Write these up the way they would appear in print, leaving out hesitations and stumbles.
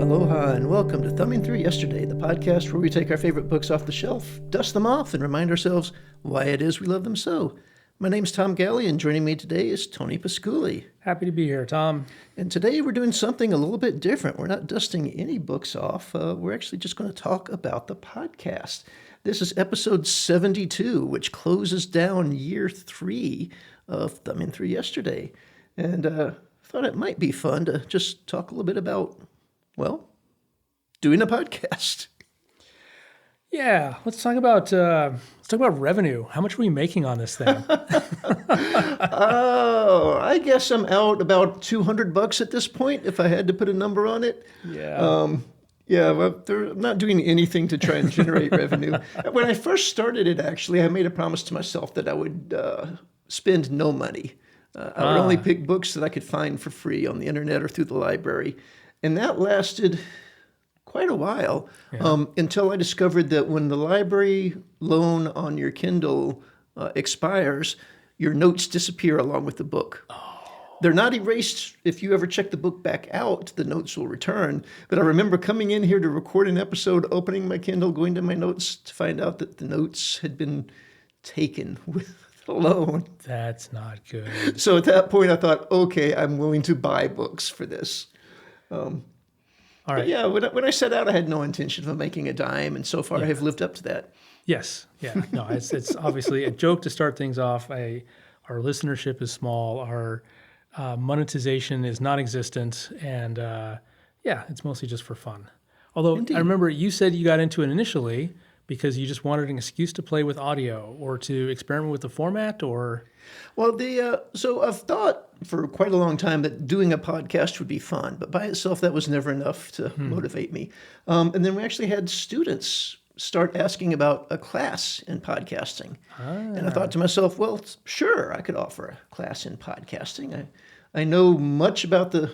Aloha and welcome to Thumbing Through Yesterday, the podcast where we take our favorite books off the shelf, dust them off, and remind ourselves why it is we love them so. My name's Tom Galley, and joining me today is Tony Pasculi. Happy to be here, Tom. And today we're doing something a little bit different. We're not dusting any books off. We're actually just going to talk about the podcast. This is episode 72, which closes down year 3 of Thumbing Through Yesterday. And I thought it might be fun to just talk a little bit about, well, doing a podcast. Yeah, let's talk about revenue. How much are we making on this thing? Oh, I guess I'm out about $200 at this point, if I had to put a number on it. Yeah. Well, I'm not doing anything to try and generate revenue. When I first started it, actually, I made a promise to myself that I would spend no money. I would only pick books that I could find for free on the internet or through the library. And that lasted quite a while until I discovered that when the library loan on your Kindle expires, your notes disappear along with the book. They're not erased. If you ever check the book back out, the notes will return. But I remember coming in here to record an episode, opening my Kindle, going to my notes to find out that the notes had been taken with the loan. That's not good. So at that point, I thought, okay, I'm willing to buy books for this. All right. Yeah, when I set out, I had no intention of making a dime, and so far I have lived up to that. Yes. Yeah. No, it's obviously a joke to start things off. Our listenership is small. Our monetization is non-existent, and it's mostly just for fun. Although Indeed. I remember you said you got into it initially because you just wanted an excuse to play with audio or to experiment with the format, or... Well, so I've thought for quite a long time that doing a podcast would be fun, but by itself that was never enough to motivate me. And then we actually had students start asking about a class in podcasting. And I thought to myself, well, sure, I could offer a class in podcasting. I know much about the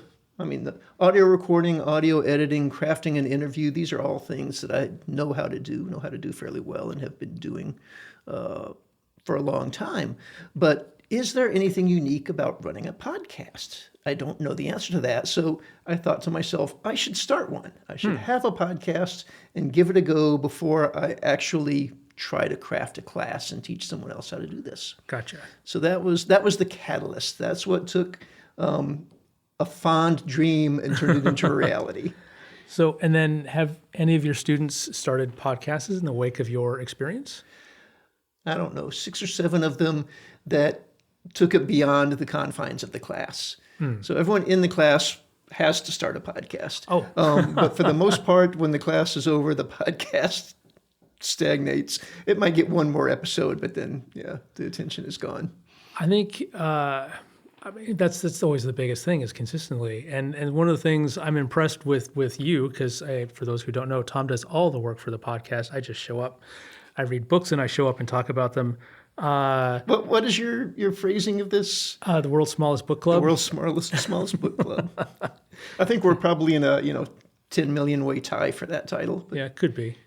audio recording, audio editing, crafting an interview. These are all things that I know how to do fairly well and have been doing for a long time. But is there anything unique about running a podcast? I don't know the answer to that. So I thought to myself, I should start one. I should have a podcast and give it a go before I actually try to craft a class and teach someone else how to do this. Gotcha. So that was the catalyst. That's what took a fond dream and turned it into a reality. So, and then have any of your students started podcasts in the wake of your experience? I don't know, 6 or 7 of them that took it beyond the confines of the class. So everyone in the class has to start a podcast. But for the most part, when the class is over, the podcast stagnates. It might get one more episode, but then, the attention is gone. I think that's always the biggest thing is consistently. And one of the things I'm impressed with you, because for those who don't know, Tom does all the work for the podcast. I just show up. I read books and I show up and talk about them. What is your phrasing of this? The world's smallest book club. The world's smallest book club. I think we're probably in a 10 million way tie for that title. But. Yeah, it could be.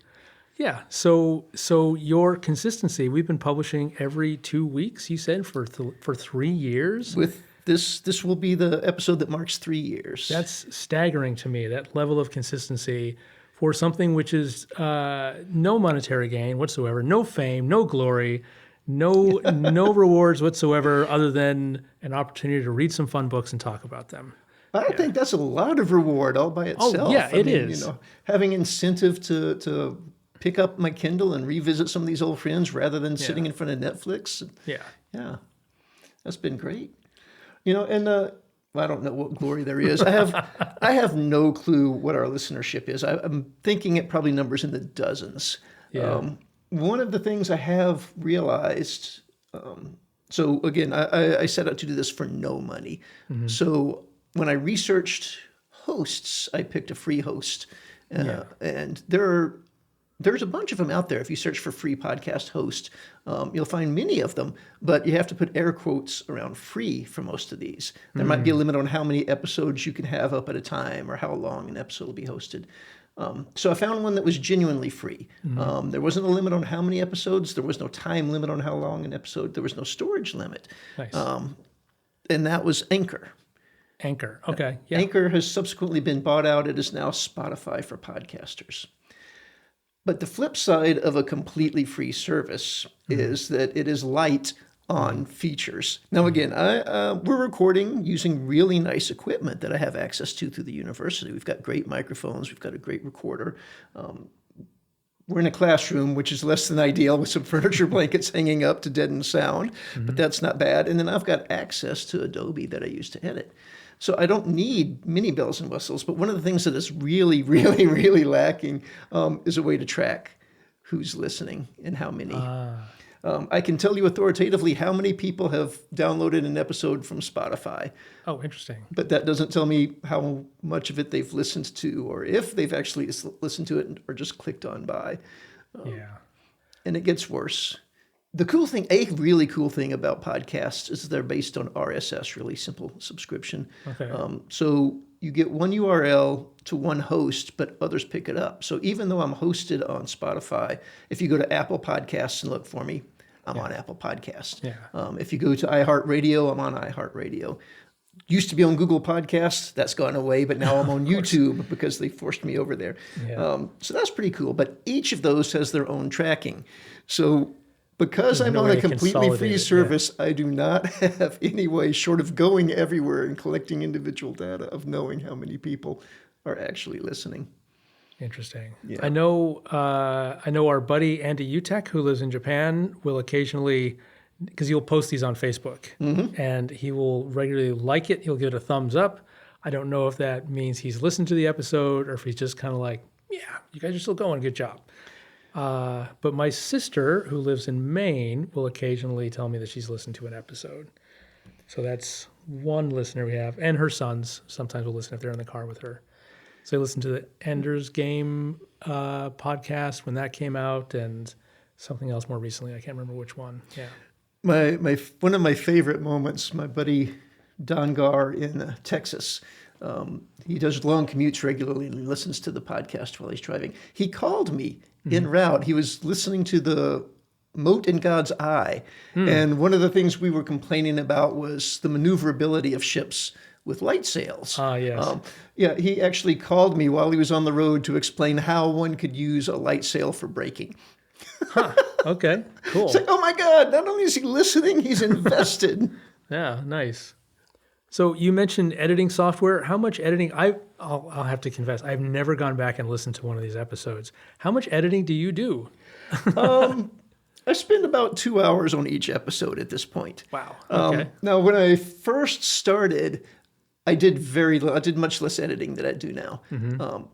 Yeah. So your consistency. We've been publishing every 2 weeks. You said for 3 years. With this will be the episode that marks 3 years. That's staggering to me. That level of consistency. For something which is no monetary gain whatsoever, no fame, no glory, no rewards whatsoever other than an opportunity to read some fun books and talk about them. I think that's a lot of reward all by itself. Oh, yeah, it is. Having incentive to pick up my Kindle and revisit some of these old friends rather than sitting in front of Netflix. Yeah, that's been great. I don't know what glory there is. I have no clue what our listenership is. I'm thinking it probably numbers in the dozens. Yeah. One of the things I have realized, so again, I set out to do this for no money. Mm-hmm. So when I researched hosts, I picked a free host. And there's a bunch of them out there. If you search for free podcast host, you'll find many of them, but you have to put air quotes around free for most of these. There might be a limit on how many episodes you can have up at a time or how long an episode will be hosted. So I found one that was genuinely free. There wasn't a limit on how many episodes. There was no time limit on how long an episode. There was no storage limit. Nice. And that was Anchor. Anchor. Okay. Yeah. Anchor has subsequently been bought out. It is now Spotify for podcasters. But the flip side of a completely free service is that it is light on features. Now, again, we're recording using really nice equipment that I have access to through the university. We've got great microphones. We've got a great recorder. We're in a classroom, which is less than ideal, with some furniture blankets hanging up to deaden sound, but that's not bad. And then I've got access to Adobe that I use to edit. So I don't need many bells and whistles, but one of the things that is really, really, really lacking is a way to track who's listening and how many. I can tell you authoritatively how many people have downloaded an episode from Spotify. Oh, interesting. But that doesn't tell me how much of it they've listened to, or if they've actually listened to it or just clicked on by. Yeah. And it gets worse. The cool thing, a really cool thing about podcasts is they're based on RSS, really simple subscription. Okay. So you get one URL to one host, but others pick it up. So even though I'm hosted on Spotify, if you go to Apple Podcasts and look for me, I'm on Apple Podcasts. Yeah. If you go to iHeartRadio, I'm on iHeartRadio. Used to be on Google Podcasts. That's gone away, but now I'm on YouTube because they forced me over there. Yeah. So that's pretty cool. But each of those has their own tracking. So because I'm no on way a to completely consolidate free it, service, I do not have any way, short of going everywhere and collecting individual data, of knowing how many people are actually listening. Interesting. Yeah. I know our buddy Andy Utek, who lives in Japan, will occasionally, because he'll post these on Facebook, and he will regularly like it. He'll give it a thumbs up. I don't know if that means he's listened to the episode or if he's just kind of like, yeah, you guys are still going, good job. But my sister, who lives in Maine, will occasionally tell me that she's listened to an episode. So that's one listener we have. And her sons sometimes will listen if they're in the car with her. So they listen to the Ender's Game podcast when that came out, and something else more recently. I can't remember which one. Yeah. My one of my favorite moments, my buddy Don Gar in Texas, he does long commutes regularly and he listens to the podcast while he's driving. He called me en route. He was listening to the Mote in God's Eye. And one of the things we were complaining about was the maneuverability of ships with light sails. Yes. Yeah, he actually called me while he was on the road to explain how one could use a light sail for braking. Okay, cool. It's like, oh my God, not only is he listening, he's invested. Yeah, nice. So you mentioned editing software. How much editing? I'll have to confess, I've never gone back and listened to one of these episodes. How much editing do you do? I spend about 2 hours on each episode at this point. Wow. Okay. Now, when I first started, I did much less editing than I do now.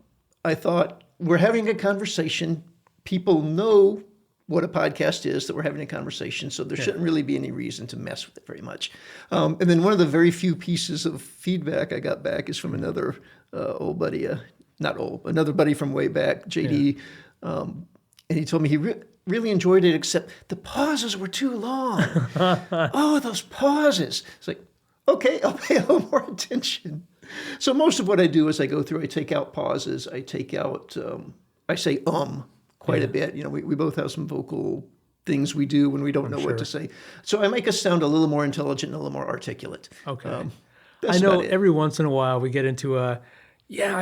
I thought, we're having a conversation. People know what a podcast is, that we're having a conversation, so there shouldn't really be any reason to mess with it very much. And then one of the very few pieces of feedback I got back is from another old buddy, another buddy from way back, JD, and he told me he really enjoyed it, except the pauses were too long. Oh, those pauses. It's like, okay, I'll pay a little more attention. So most of what I do is I go through, I take out pauses, I take out, I say quite a bit. You know, we both have some vocal things we do when we don't know what to say. So I make us sound a little more intelligent and a little more articulate. Okay. That's I know about it. every once in a while we get into I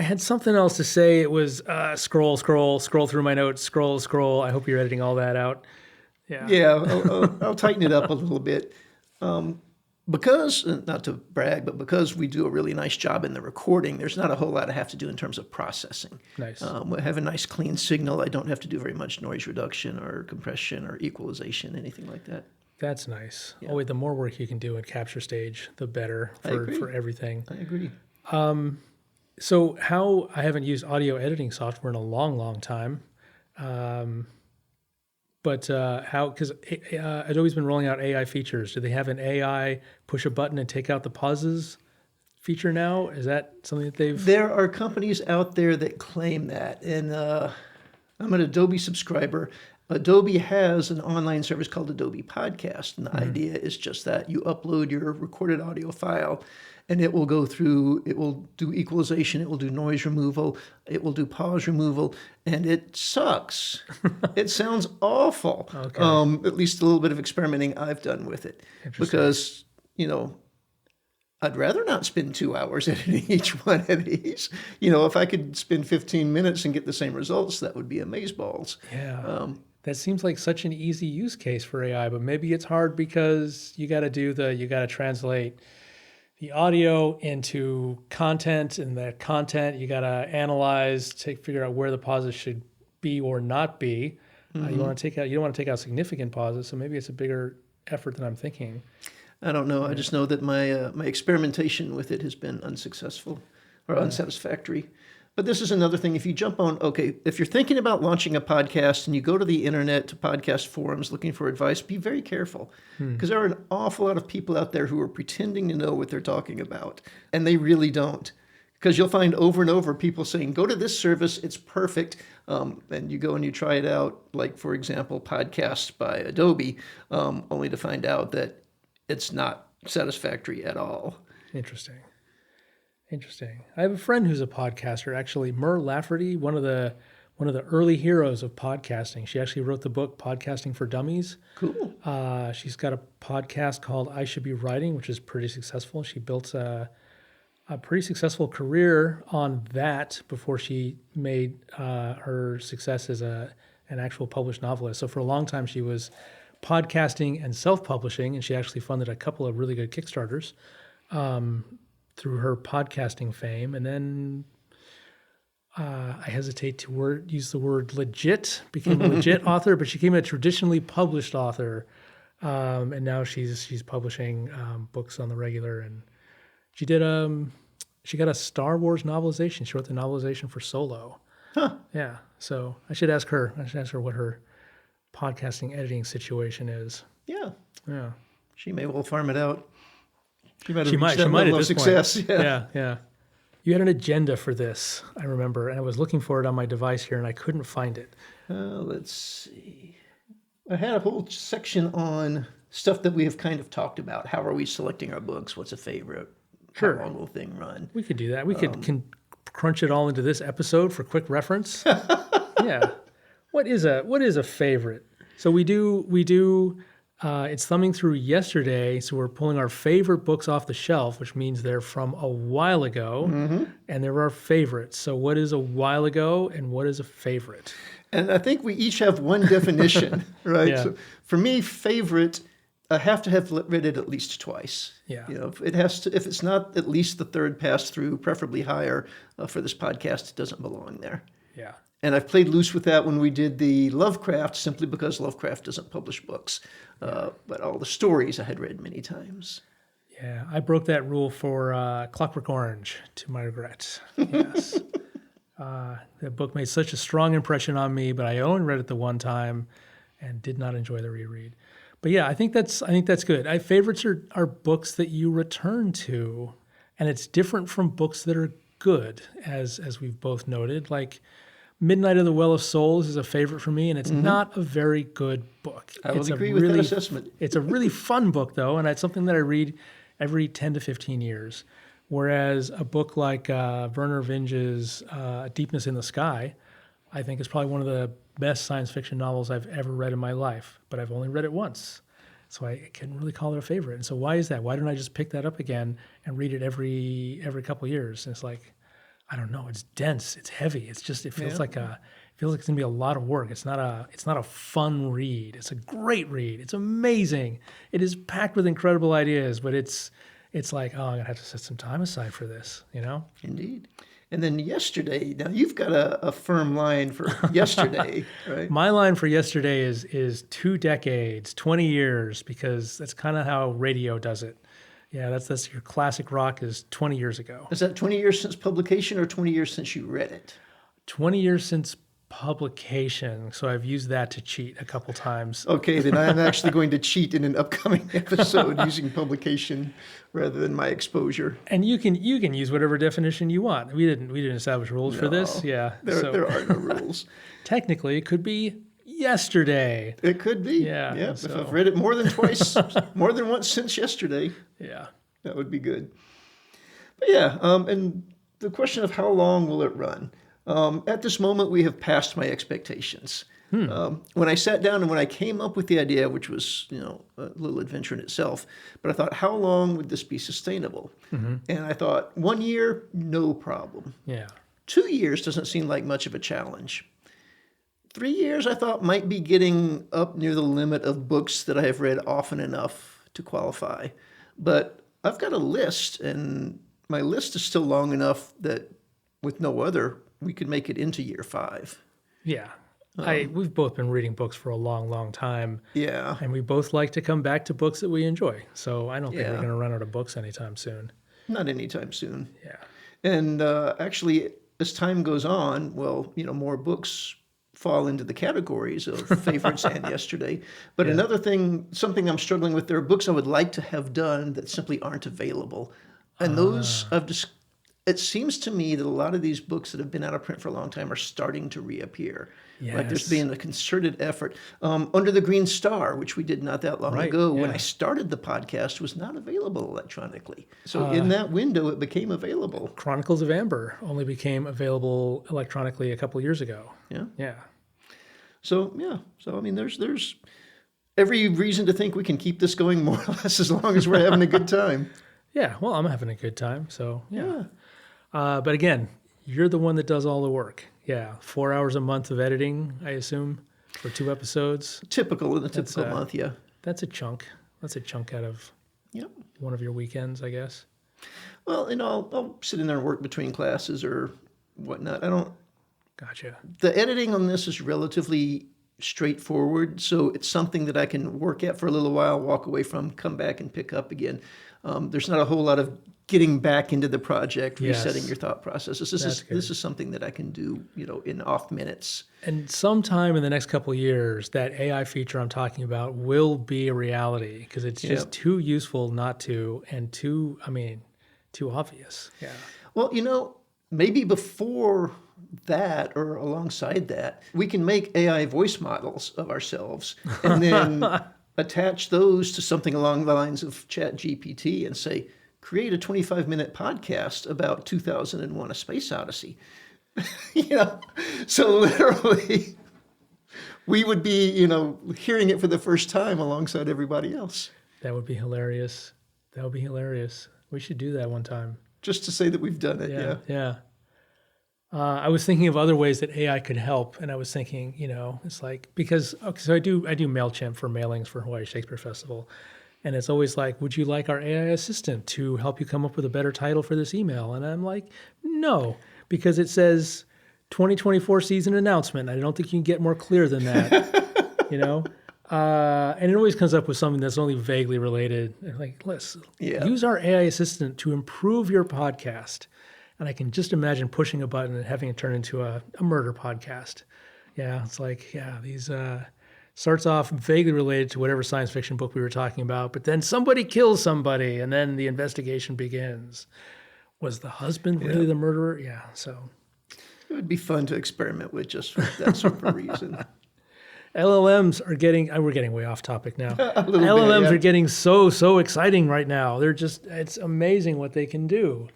had something else to say. It was scroll through my notes, scroll. I hope you're editing all that out. Yeah. Yeah, I'll tighten it up a little bit. Because, not to brag, but because we do a really nice job in the recording, there's not a whole lot I have to do in terms of processing. Nice. We have a nice clean signal. I don't have to do very much noise reduction or compression or equalization, anything like that. That's nice. Oh, wait, the more work you can do in Capture Stage, the better for everything. I agree. So I haven't used audio editing software in a long, long time. But because Adobe's been rolling out AI features. Do they have an AI push a button and take out the pauses feature now? Is that something that they've... There are companies out there that claim that. And I'm an Adobe subscriber. Adobe has an online service called Adobe Podcast. And the idea is just that you upload your recorded audio file and it will go through, it will do equalization, it will do noise removal, it will do pause removal, and it sucks. It sounds awful. Okay. At least a little bit of experimenting I've done with it. Because, I'd rather not spend 2 hours editing each one of these. If I could spend 15 minutes and get the same results, that would be amazeballs. Yeah. That seems like such an easy use case for AI, but maybe it's hard because you got to translate the audio into content, and that content you got to analyze to figure out where the pauses should be or not be. You don't want to take out significant pauses, so maybe it's a bigger effort than I'm thinking. I don't know. I just know that my experimentation with it has been unsuccessful or unsatisfactory. But this is another thing. If you jump on, if you're thinking about launching a podcast and you go to the internet to podcast forums looking for advice, be very careful because there are an awful lot of people out there who are pretending to know what they're talking about, and they really don't. Because you'll find over and over people saying, go to this service, it's perfect. And you go and you try it out, like, for example, Podcast by Adobe, only to find out that it's not satisfactory at all. Interesting. I have a friend who's a podcaster, actually, Mur Lafferty, one of the early heroes of podcasting. She actually wrote the book Podcasting for Dummies. Cool. She's got a podcast called I Should Be Writing, which is pretty successful. She built a pretty successful career on that before she made her success as an actual published novelist. So for a long time, she was podcasting and self-publishing, and she actually funded a couple of really good Kickstarters through her podcasting fame. And then I hesitate to use the word legit, became a legit author, but she became a traditionally published author. And now she's publishing books on the regular, and she got a Star Wars novelization. She wrote the novelization for Solo. Huh. Yeah. So I should ask her what her podcasting editing situation is. Yeah. Yeah. She may well farm it out. She might at this success. point. Yeah. You had an agenda for this, I remember, and I was looking for it on my device here, and I couldn't find it. Let's see. I had a whole section on stuff that we have kind of talked about. How are we selecting our books? What's a favorite? Sure. How long will the thing run? We could do that. We can crunch it all into this episode for quick reference. Yeah. What is a favorite? So we do. It's thumbing through yesterday, so we're pulling our favorite books off the shelf, which means they're from a while ago, and they're our favorites. So what is a while ago, and what is a favorite? And I think we each have one definition, right? Yeah. So for me, favorite, I have to have read it at least twice. Yeah. If it's not at least the third pass through, preferably higher, for this podcast, it doesn't belong there. Yeah. And I've played loose with that when we did the Lovecraft, simply because Lovecraft doesn't publish books. But all the stories I had read many times. Yeah, I broke that rule for Clockwork Orange, to my regret. Yes. That book made such a strong impression on me, but I only read it the one time and did not enjoy the reread. But yeah, I think that's good. Favorites are books that you return to, and it's different from books that are good, as we've both noted. Like Midnight of the Well of Souls is a favorite for me, and it's not a very good book. I will agree with that assessment. It's a really fun book, though, and it's something that I read every 10 to 15 years. Whereas a book like Werner Vinge's Deepness in the Sky, I think is probably one of the best science fiction novels I've ever read in my life, but I've only read it once. So I couldn't really call it a favorite. And so why is that? Why don't I just pick that up again and read it every couple of years? And it's like, I don't know. It's dense. It's heavy. It feels like it's gonna be a lot of work. It's not a fun read. It's a great read. It's amazing. It is packed with incredible ideas, but it's like, oh, I'm gonna have to set some time aside for this, Indeed. And then yesterday, now you've got a firm line for yesterday, right? My line for yesterday is 2 decades, 20 years, because that's kind of how radio does it. Yeah, that's your classic rock is 20 years ago. Is that 20 years since publication or 20 years since you read it? 20 years since publication. So I've used that to cheat a couple times. Okay, then I'm actually going to cheat in an upcoming episode using publication rather than my exposure. And you can use whatever definition you want. We didn't establish rules for this. Yeah. There are no rules. Technically, it could be yesterday. It could be. Yeah. If I've read it more than twice, more than once since yesterday. Yeah. That would be good. But yeah, and the question of how long will it run? At this moment, we have passed my expectations. When I sat down and when I came up with the idea, which was a little adventure in itself, but I thought, how long would this be sustainable? And I thought 1 year, no problem. Yeah. 2 years doesn't seem like much of a challenge. 3 years, I thought, might be getting up near the limit of books that I have read often enough to qualify. But I've got a list, and my list is still long enough that with no other, we could make it into year 5. Yeah. We've both been reading books for a long, long time. Yeah. And we both like to come back to books that we enjoy. So I don't think we're Yeah. going to run out of books anytime soon. Not anytime soon. Yeah. And actually, as time goes on, well, more books fall into the categories of favorites and yesterday. But another thing, something I'm struggling with, there are books I would like to have done that simply aren't available. And those I've just, it seems to me that a lot of these books that have been out of print for a long time are starting to reappear. Like there's Yes. been a concerted effort. Under the Green Star, which we did not that long Right, ago, when yeah. I started the podcast, was not available electronically. So in that window, it became available. Chronicles of Amber only became available electronically a couple years ago. Yeah. Yeah. So I mean, there's every reason to think we can keep this going more or less as long as we're having a good time. Yeah. Well, I'm having a good time. So, yeah. But again, you're the one that does all the work. Yeah. 4 hours a month of editing, I assume, for 2 episodes. Typical in a typical month, yeah. That's a chunk. That's a chunk out of Yep. one of your weekends, I guess. Well, I'll sit in there and work between classes or whatnot. Gotcha. The editing on this is relatively straightforward, so it's something that I can work at for a little while, walk away from, come back and pick up again. There's not a whole lot of getting back into the project, resetting Yes. your thought processes. This is something that I can do, in off minutes. And sometime in the next couple of years, that AI feature I'm talking about will be a reality because it's just too useful not to, and too obvious. Yeah. Well, maybe before that or alongside that, we can make AI voice models of ourselves and then attach those to something along the lines of ChatGPT and say, create a 25-minute podcast about 2001: A Space Odyssey. So literally we would be, hearing it for the first time alongside everybody else. That would be hilarious. That would be hilarious. We should do that one time. Just to say that we've done it, yeah. Yeah. I was thinking of other ways that AI could help, and I was thinking, it's like so I do MailChimp for mailings for Hawaii Shakespeare Festival, and it's always like, would you like our AI assistant to help you come up with a better title for this email? And I'm like, no, because it says 2024 season announcement. I don't think you can get more clear than that, And it always comes up with something that's only vaguely related. Like, let's use our AI assistant to improve your podcast. And I can just imagine pushing a button and having it turn into a murder podcast. Yeah, it's like, these starts off vaguely related to whatever science fiction book we were talking about, but then somebody kills somebody, and then the investigation begins. Was the husband really the murderer? Yeah, so. It would be fun to experiment with just for that sort of a reason. LLMs are getting, we're getting way off topic now. LLMs LLMs are getting so exciting right now. It's amazing what they can do.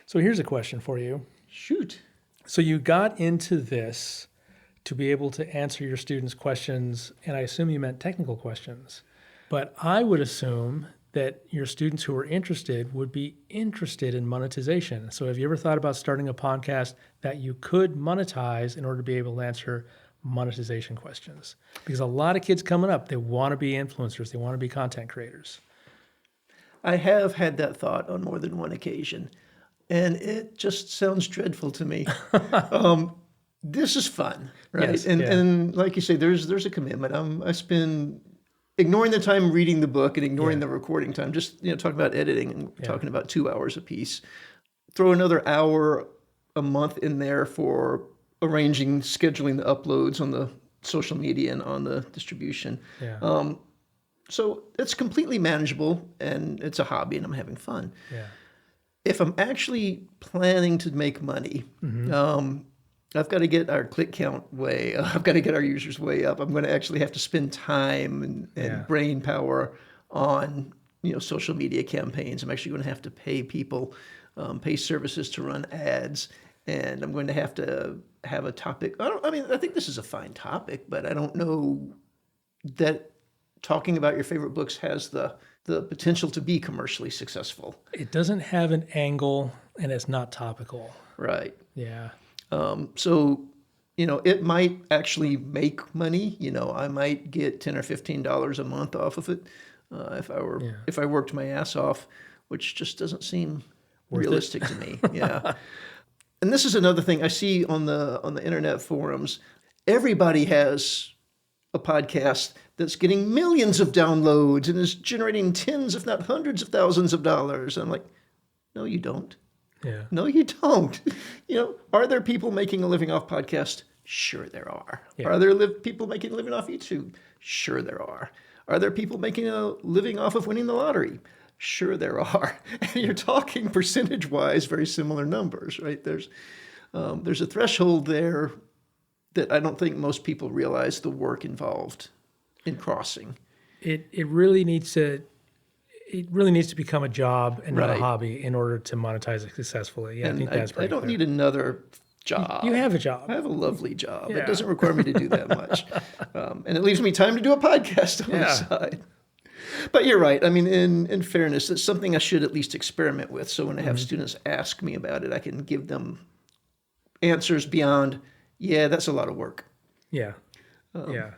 So here's a question for you. Shoot. So you got into this to be able to answer your students' questions, and I assume you meant technical questions. But I would assume that your students who are interested would be interested in monetization. So have you ever thought about starting a podcast that you could monetize in order to be able to answer monetization questions? Because a lot of kids coming up, they want to be influencers, they want to be content creators. I have had that thought on more than one occasion, and it just sounds dreadful to me. This is fun, right? Yes, and like you say, there's a commitment. I spend ignoring the time reading the book and ignoring the recording time, just talking about editing and talking about 2 hours a piece. Throw another hour a month in there for arranging, scheduling the uploads on the social media and on the distribution. Yeah. So it's completely manageable, and it's a hobby, and I'm having fun. Yeah. If I'm actually planning to make money, I've got to get our click count way up. I've got to get our users way up. I'm going to actually have to spend time and brain power on social media campaigns. I'm actually going to have to pay people, pay services to run ads, and I'm going to have to have a topic. I think this is a fine topic, but I don't know that talking about your favorite books has the potential to be commercially successful. It doesn't have an angle, and it's not topical. Right. Yeah. So, it might actually make money. I might get $10 or $15 a month off of it if I worked my ass off, which just doesn't seem realistic to me. Yeah. And this is another thing I see on the internet forums. Everybody has a podcast that's getting millions of downloads and is generating tens, if not hundreds of thousands of dollars. I'm like, no, you don't. Yeah. No, you don't. Are there people making a living off podcast? Sure there are. Yeah. Are there people making a living off YouTube? Sure there are. Are there people making a living off of winning the lottery? Sure there are. And you're talking percentage-wise very similar numbers, right? There's a threshold there that I don't think most people realize the work involved in crossing. It really needs to become a job and not a Right. hobby in order to monetize it successfully. Yeah, I And think that's I pretty don't clear. need another job. You have a job. I have a lovely job. Yeah. It doesn't require me to do that much. And it leaves me time to do a podcast on the Yeah. side. But you're right. I mean, in fairness, it's something I should at least experiment with. So when I have students ask me about it, I can give them answers beyond, yeah, that's a lot of work. Yeah. Yeah.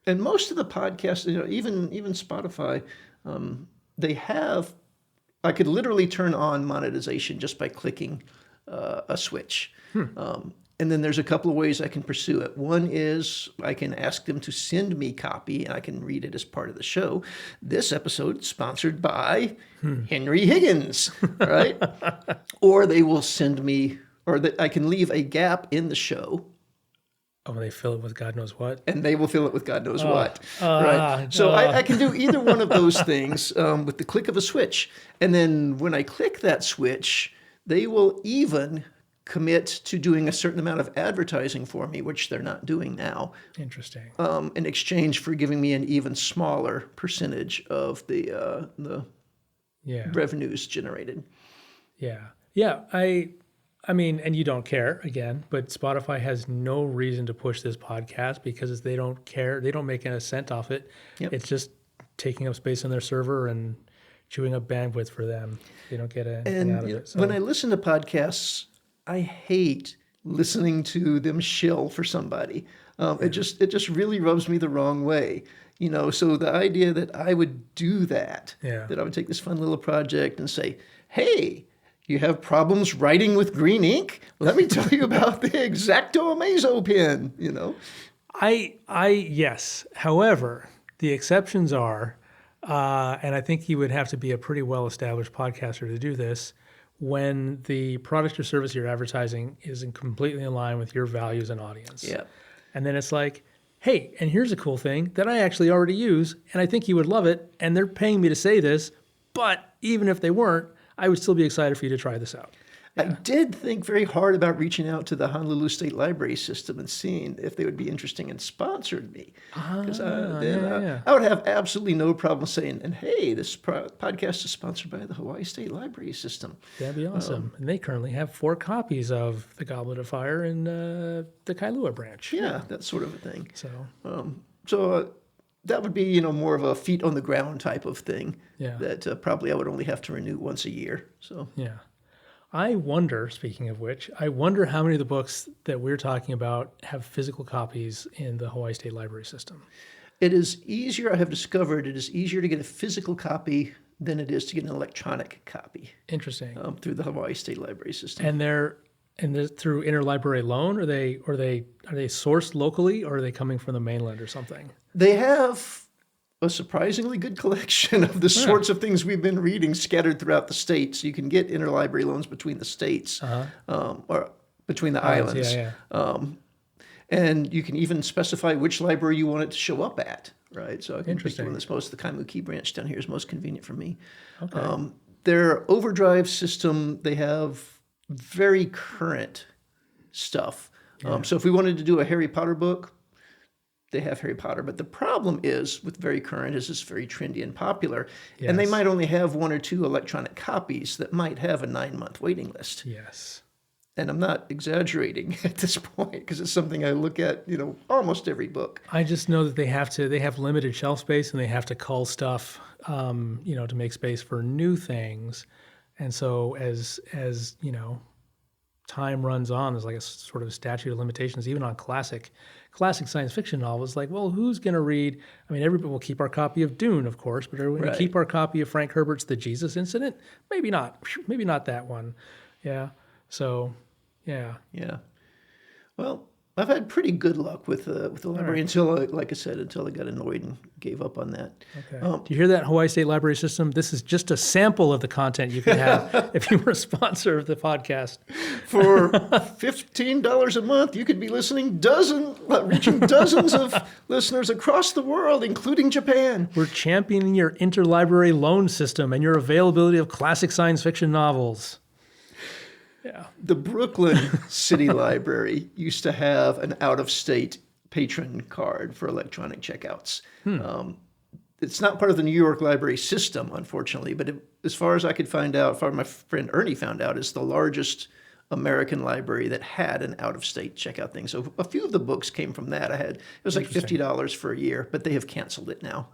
And most of the podcasts, even Spotify, they have, I could literally turn on monetization just by clicking a switch. And then there's a couple of ways I can pursue it. One is I can ask them to send me copy and I can read it as part of the show. This episode sponsored by Henry Higgins, right? Or they will send me, or that I can leave a gap in the show Oh, they fill it with God knows what. and they will fill it with God knows what. Right. So I can do either one of those things with the click of a switch. And then when I click that switch, they will even commit to doing a certain amount of advertising for me, which they're not doing now, Interesting. in exchange for giving me an even smaller percentage of the Yeah. revenues generated. Yeah. Yeah. I mean, and you don't care again, but Spotify has no reason to push this podcast because they don't care. They don't make a cent off it. Yep. It's just taking up space on their server and chewing up bandwidth for them. They don't get anything out of it. So. When I listen to podcasts, I hate listening to them shill for somebody. It just really rubs me the wrong way. So the idea that I would do that, Yeah. that I would take this fun little project and say, hey, you have problems writing with green ink? Let me tell you about the X-Acto Amazo pen, Yes. However, the exceptions are, and I think you would have to be a pretty well-established podcaster to do this, when the product or service you're advertising is completely in line with your values and audience. Yeah. And then it's like, hey, and here's a cool thing that I actually already use, and I think you would love it, and they're paying me to say this, but even if they weren't, I would still be excited for you to try this out. I did think very hard about reaching out to the Honolulu State Library System and seeing if they would be interesting and sponsored me. Because I would have absolutely no problem saying, and hey, this podcast is sponsored by the Hawaii State Library System. That'd be awesome. And they currently have 4 copies of The Goblet of Fire in the Kailua branch. Yeah, that sort of a thing. So, That would be, more of a feet on the ground type of thing. Yeah. That probably I would only have to renew once a year. So yeah. I wonder, speaking of which, how many of the books that we're talking about have physical copies in the Hawaii State Library System. it is easier. I have discovered it is easier to get a physical copy than it is to get an electronic copy Interesting. through the Hawaii State Library System. And they're through interlibrary loan, are they sourced locally, or are they coming from the mainland or something? They have a surprisingly good collection of the sorts of things we've been reading scattered throughout the state. So you can get interlibrary loans between the states or between the islands. Yeah. And you can even specify which library you want it to show up at, right? So I can pick the one that's most, the Kaimuki branch down here is most convenient for me. Okay. Their overdrive system, they have very current stuff. So if we wanted to do a Harry Potter book, they have Harry Potter. But the problem is with very current is it's very trendy and popular. And they Yes. might only have 1 or 2 electronic copies that might have a 9-month waiting list. Yes. And I'm not exaggerating at this point because it's something I look at, almost every book. I just know that they have limited shelf space and they have to cull stuff, to make space for new things. And so as time runs on, there's like a sort of statute of limitations, even on classic science fiction novels. Like, well, who's going to read? I mean, everybody will keep our copy of Dune, of course, but are we going to keep our copy of Frank Herbert's The Jesus Incident? Maybe not. Maybe not that one. Yeah. So, yeah. Yeah. Well, I've had pretty good luck with the library until I got annoyed and gave up on that. Okay. Do you hear that, Hawaii State Library System? This is just a sample of the content you could have if you were a sponsor of the podcast. For $15 a month, you could be reaching dozens of listeners across the world, including Japan. We're championing your interlibrary loan system and your availability of classic science fiction novels. Yeah. The Brooklyn City Library used to have an out-of-state patron card for electronic checkouts. It's not part of the New York library system, unfortunately, but as far as I could find out, as far as my friend Ernie found out, it's the largest American library that had an out-of-state checkout thing. So a few of the books came from that. It was like $50 for a year, but they have canceled it now.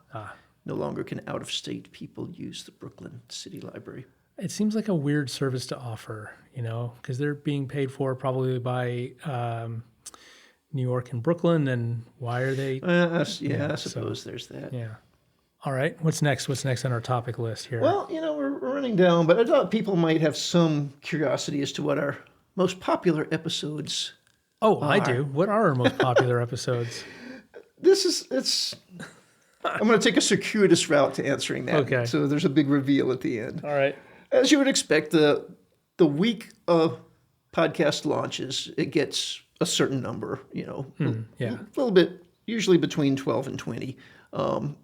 No longer can out-of-state people use the Brooklyn City Library. It seems like a weird service to offer, because they're being paid for probably by New York and Brooklyn, and why are they? I suppose there's that. Yeah. All right. What's next? What's next on our topic list here? Well, we're running down, but I thought people might have some curiosity as to what our most popular episodes are. I do. What are our most popular episodes? I'm going to take a circuitous route to answering that. Okay. So there's a big reveal at the end. All right. As you would expect, the week of podcast launches, it gets a certain number, a little bit, usually between 12 and 20,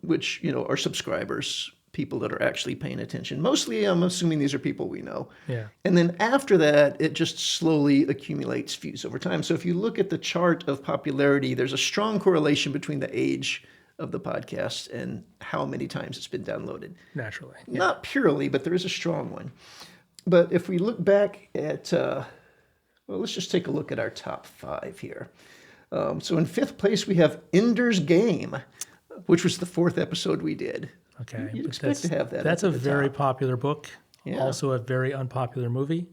which, are subscribers, people that are actually paying attention. Mostly, I'm assuming these are people we know. Yeah. And then after that, it just slowly accumulates views over time. So if you look at the chart of popularity, there's a strong correlation between the age of the podcast and how many times it's been downloaded. Naturally. Yeah. Not purely, but there is a strong one. But if we look back at, let's just take a look at our top 5 here. So in 5th place, we have Ender's Game, which was the 4th episode we did. Okay. You'd expect to have that. That's a very popular book. Yeah. Also a very unpopular movie.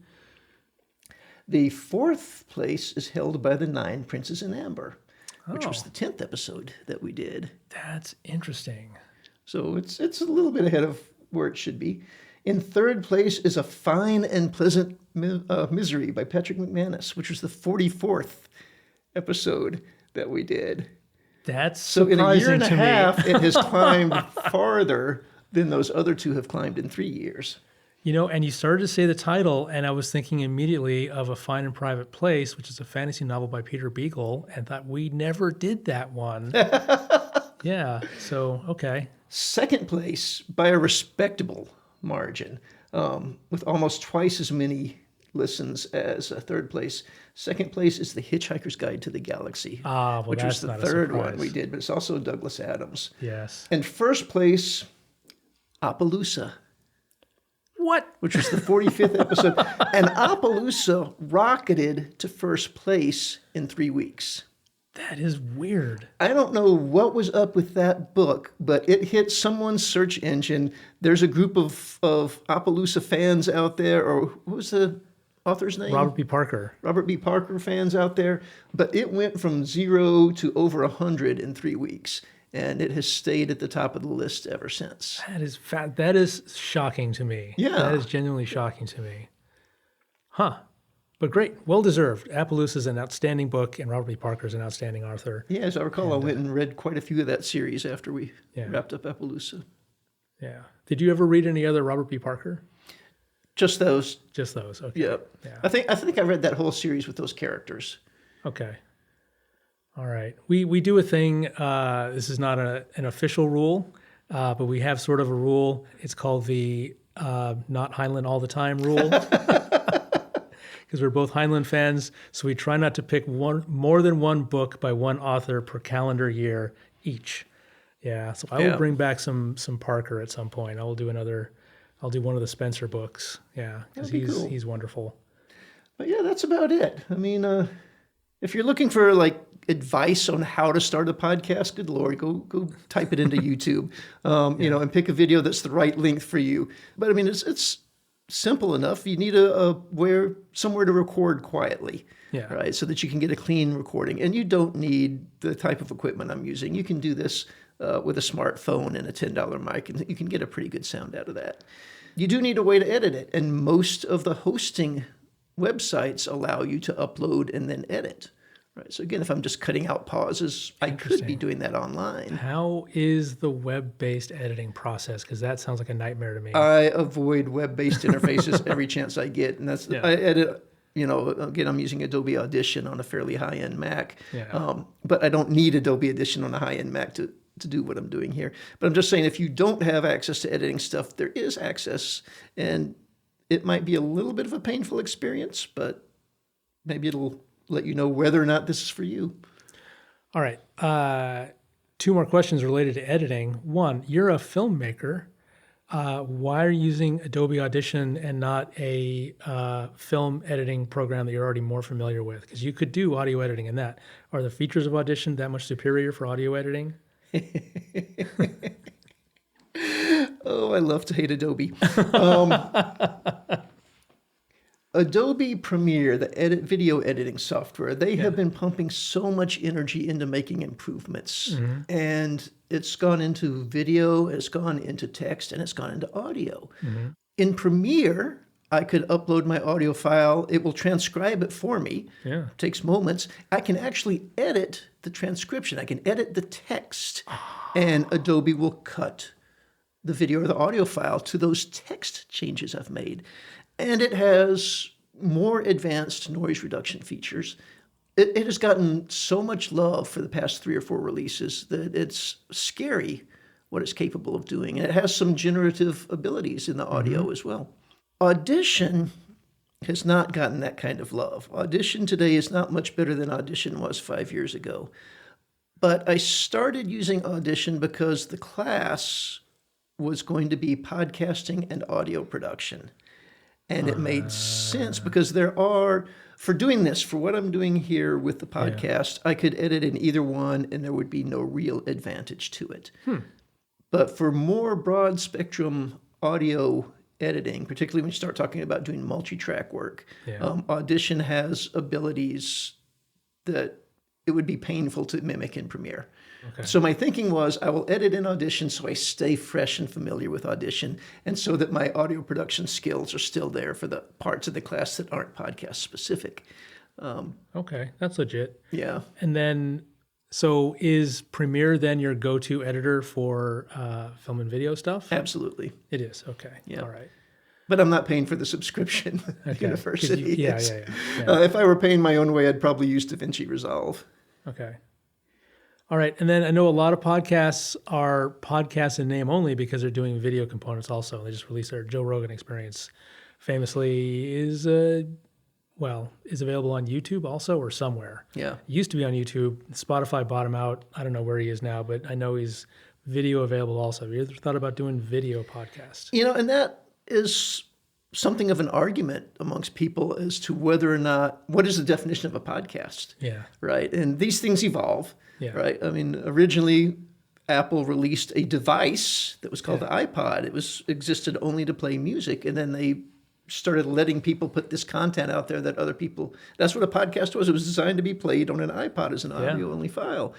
The 4th place is held by The 9 Princes in Amber, which was the 10th episode that we did. That's interesting. So it's a little bit ahead of where it should be. In 3rd place is A Fine and Pleasant Misery by Patrick McManus, which was the 44th episode that we did. That's so in a year and a to half, me. It has climbed farther than those other 2 have climbed in 3 years. And you started to say the title, and I was thinking immediately of A Fine and Private Place, which is a fantasy novel by Peter Beagle, and thought we never did that one. Yeah, so, okay. 2nd place by a respectable margin, with almost twice as many listens as 3rd place. 2nd place is The Hitchhiker's Guide to the Galaxy, which was the 3rd one we did, but it's also Douglas Adams. Yes. And 1st place, Appaloosa. What? Which was the 45th episode. And Appaloosa rocketed to 1st place in 3 weeks. That is weird. I don't know what was up with that book, but it hit someone's search engine. There's a group of Appaloosa fans out there, or what was the author's name? Robert B. Parker. Robert B. Parker fans out there. But it went from 0 to over 100 in 3 weeks. And it has stayed at the top of the list ever since. That is shocking to me. Yeah. That is genuinely shocking to me. Huh. But great. Well-deserved. Appaloosa is an outstanding book, and Robert B. Parker is an outstanding author. Yeah, as I recall, I went and read quite a few of that series after we wrapped up Appaloosa. Yeah. Did you ever read any other Robert B. Parker? Just those. Just those. Okay. Yep. Yeah. I think I read that whole series with those characters. Okay. All right. We do a thing. This is not an official rule, but we have sort of a rule. It's called the not Heinlein all the time rule. Because we're both Heinlein fans, so we try not to pick more than one book by one author per calendar year each. Yeah, so I will bring back some Parker at some point. I'll do one of the Spencer books. Yeah, because he's wonderful. But yeah, that's about it. I mean, if you're looking for like advice on how to start a podcast, good Lord, go type it into YouTube, and pick a video that's the right length for you. But I mean, it's simple enough. You need somewhere to record quietly, right, so that you can get a clean recording. And you don't need the type of equipment I'm using. You can do this with a smartphone and a $10 mic, and you can get a pretty good sound out of that. You do need a way to edit it, and most of the hosting websites allow you to upload and then edit. Right. So again, if I'm just cutting out pauses, I could be doing that online. How is the web-based editing process? Because that sounds like a nightmare to me. I avoid web-based interfaces every chance I get, and I edit. Again, I'm using Adobe Audition on a fairly high-end Mac, but I don't need Adobe Audition on a high-end Mac to do what I'm doing here. But I'm just saying, if you don't have access to editing stuff, there is access, and it might be a little bit of a painful experience, but maybe it'll let you know whether or not this is for you. All right. 2 more questions related to editing. One, you're a filmmaker. Why are you using Adobe Audition and not a film editing program that you're already more familiar with? Because you could do audio editing in that. Are the features of Audition that much superior for audio editing? Oh, I love to hate Adobe. Adobe Premiere, the video editing software, they have been pumping so much energy into making improvements. And it's gone into video, it's gone into text, and it's gone into audio. In Premiere, I could upload my audio file. It will transcribe it for me. Yeah. It takes moments. I can actually edit the transcription. I can edit the text, and Adobe will cut the video or the audio file to those text changes I've made. And it has more advanced noise reduction features. It has gotten so much love for the past 3 or 4 releases that it's scary what it's capable of doing. And it has some generative abilities in the audio as well. Audition has not gotten that kind of love. Audition today is not much better than Audition was 5 years ago. But I started using Audition because the class was going to be podcasting and audio production. And it made sense because for doing this, for what I'm doing here with the podcast, I could edit in either one and there would be no real advantage to it. But for more broad spectrum audio editing, particularly when you start talking about doing multi-track work, Audition has abilities that it would be painful to mimic in Premiere. Okay. So my thinking was I will edit in Audition so I stay fresh and familiar with Audition, and so that my audio production skills are still there for the parts of the class that aren't podcast specific. Okay, that's legit. Yeah. And then, so is Premiere then your go-to editor for film and video stuff? Absolutely. It is. Okay. Yeah. All right. But I'm not paying for the subscription. Okay. University. Yeah. If I were paying my own way, I'd probably use DaVinci Resolve. Okay. All right. And then I know a lot of podcasts are podcasts in name only because they're doing video components also. They just released their Joe Rogan Experience. Famously is available on YouTube also or somewhere. Yeah. It used to be on YouTube. Spotify bought him out. I don't know where he is now, but I know he's video available also. Have you ever thought about doing video podcasts? And that is something of an argument amongst people as to whether or not, what is the definition of a podcast? Yeah. Right. And these things evolve. Yeah. Right. I mean, originally Apple released a device that was called the iPod. It existed only to play music. And then they started letting people put this content out there that other people, that's what a podcast was. It was designed to be played on an iPod as an audio only file.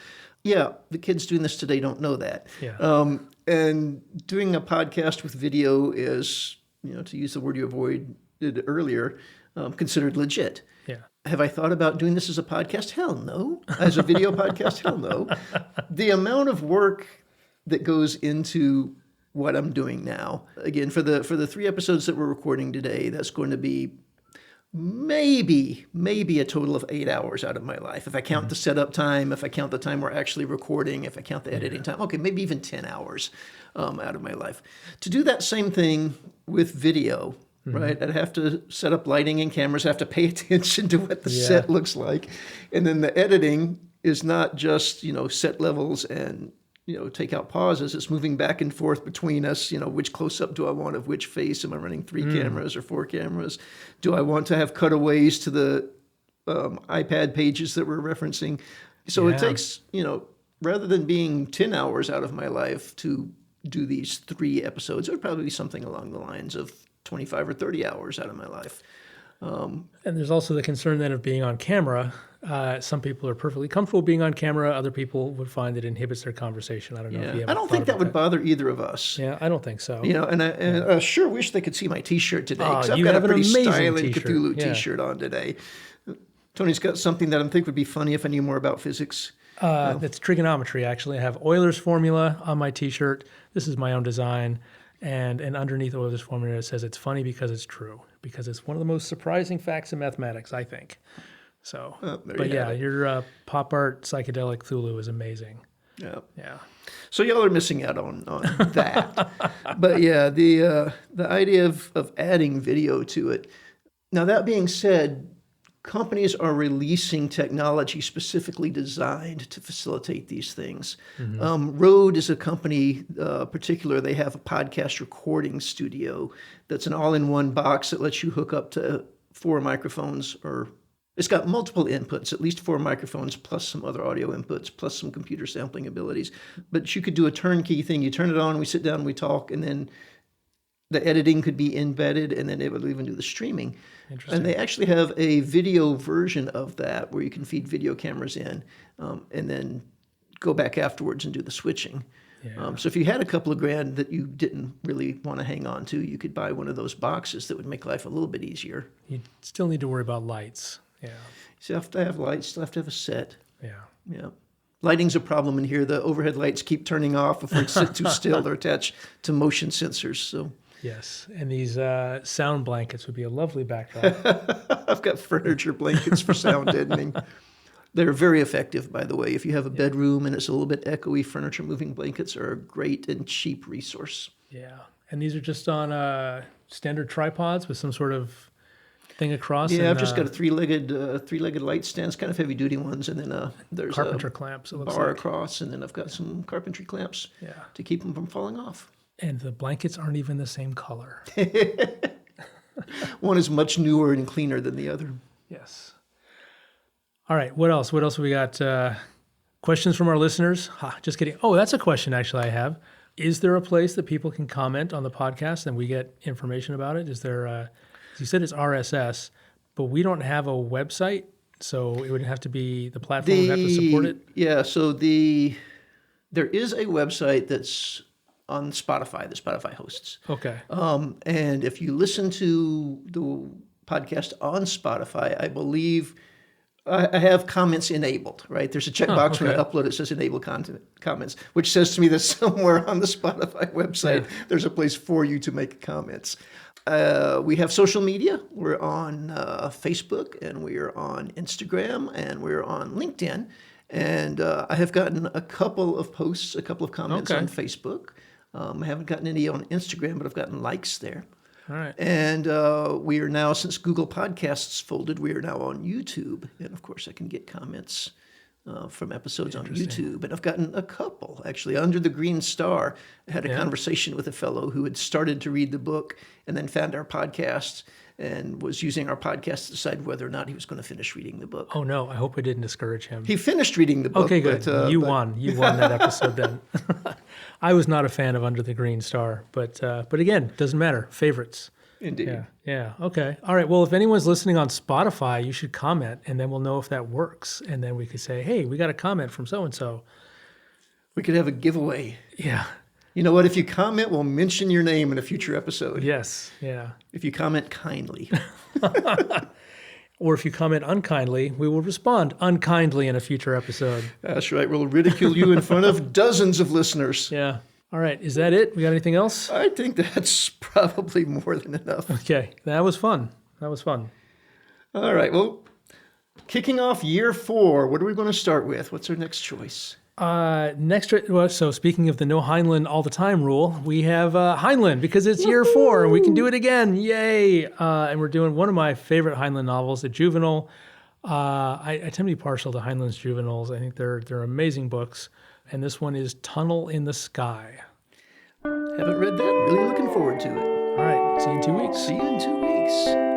Yeah. The kids doing this today don't know that. Yeah. And doing a podcast with video is, to use the word you avoided earlier, considered legit. Yeah. Have I thought about doing this as a podcast? Hell no. As a video podcast? Hell no. The amount of work that goes into what I'm doing now, again, for the 3 episodes that we're recording today, that's going to be maybe a total of 8 hours out of my life. If I count the setup time, if I count the time we're actually recording, if I count the editing time, okay, maybe even 10 hours out of my life. To do that same thing with video, right? I'd have to set up lighting and cameras, have to pay attention to what the set looks like. And then the editing is not just, set levels and, take out pauses. It's moving back and forth between us. Which close-up do I want of which face? Am I running 3 cameras or 4 cameras? Do I want to have cutaways to the iPad pages that we're referencing? So it takes, rather than being 10 hours out of my life to do these 3 episodes, it would probably be something along the lines of 25 or 30 hours out of my life. And there's also the concern then of being on camera. Some people are perfectly comfortable being on camera. Other people would find it inhibits their conversation. I don't know if you I don't think that would bother either of us. Yeah, I don't think so. And I sure wish they could see my T-shirt today. 'Cause I've you got have a an pretty amazing stylish t-shirt. Cthulhu Yeah. T-shirt on today. Tony's got something that I think would be funny if I knew more about physics. It's trigonometry, actually. I have Euler's formula on my T-shirt. This is my own design. And underneath Euler's formula, it says it's funny because it's true, because it's one of the most surprising facts in mathematics, I think. So, your pop art psychedelic Cthulhu is amazing. Yeah. Yeah. So y'all are missing out on that. But yeah, the idea of adding video to it. Now, that being said, companies are releasing technology specifically designed to facilitate these things. Rode is a company, particular. They have a podcast recording studio that's an all-in-one box that lets you hook up to 4 microphones, or it's got multiple inputs, at least 4 microphones, plus some other audio inputs, plus some computer sampling abilities. But you could do a turnkey thing. You turn it on, we sit down, we talk, and then the editing could be embedded, and then it would even do the streaming. And they actually have a video version of that where you can feed video cameras in and then go back afterwards and do the switching. Yeah. So if you had a couple of grand that you didn't really want to hang on to, you could buy one of those boxes that would make life a little bit easier. You still need to worry about lights. Yeah. You have to have lights, still have to have a set. Yeah. Yeah. Lighting's a problem in here. The overhead lights keep turning off if we sit too still. They're attached to motion sensors, so... Yes, and these sound blankets would be a lovely backdrop. I've got furniture blankets for sound deadening. They're very effective, by the way. If you have a bedroom and it's a little bit echoey, furniture moving blankets are a great and cheap resource. Yeah, and these are just on standard tripods with some sort of thing across. Yeah, and, I've just got a three-legged light stands, kind of heavy-duty ones, and then there's carpenter clamps. It looks bar like. across, and then I've got some carpentry clamps to keep them from falling off. And the blankets aren't even the same color. One is much newer and cleaner than the other. Yes. All right. What else? What else we got? Questions from our listeners? Just kidding. Oh, that's a question actually I have. Is there a place that people can comment on the podcast and we get information about it? Is there, you said it's RSS, but we don't have a website, so it would have to be, the platform would have to support it? Yeah, so there is a website that's on Spotify, the Spotify hosts. Okay. And if you listen to the podcast on Spotify, I believe I have comments enabled, right? There's a checkbox when I upload it says enable comments, which says to me that somewhere on the Spotify website, there's a place for you to make comments. We have social media. We're on Facebook, and we're on Instagram, and we're on LinkedIn. And I have gotten a couple of posts, a couple of comments on Facebook. I haven't gotten any on Instagram, but I've gotten likes there. All right. And we are now, since Google Podcasts folded, we are now on YouTube. And of course, I can get comments from episodes on YouTube. And I've gotten a couple, actually. Under the Green Star, I had a conversation with a fellow who had started to read the book and then found our podcast and was using our podcast to decide whether or not he was going to finish reading the book. Oh, no. I hope I didn't discourage him. He finished reading the book. Okay, good. You won. You won that episode then. I was not a fan of Under the Green Star, but again, doesn't matter. Favorites. Indeed. Yeah. Okay. All right. Well, if anyone's listening on Spotify, you should comment, and then we'll know if that works. And then we could say, hey, we got a comment from so-and-so. We could have a giveaway. Yeah. You know what? If you comment, we'll mention your name in a future episode. Yes. Yeah. If you comment kindly. Or if you comment unkindly, we will respond unkindly in a future episode. That's right. We'll ridicule you in front of dozens of listeners. Yeah. All right. Is that it? We got anything else? I think that's probably more than enough. Okay. That was fun. All right. Well, kicking off year 4, what are we going to start with? What's our next choice? So speaking of the no Heinlein all the time rule, we have Heinlein because it's year 4 and we can do it again. Yay. And we're doing one of my favorite Heinlein novels, a juvenile I tend to be partial to Heinlein's Juveniles. I think they're amazing books. And this one is Tunnel in the Sky. Haven't read that. Really looking forward to it. All right. See you in 2 weeks. See you in 2 weeks.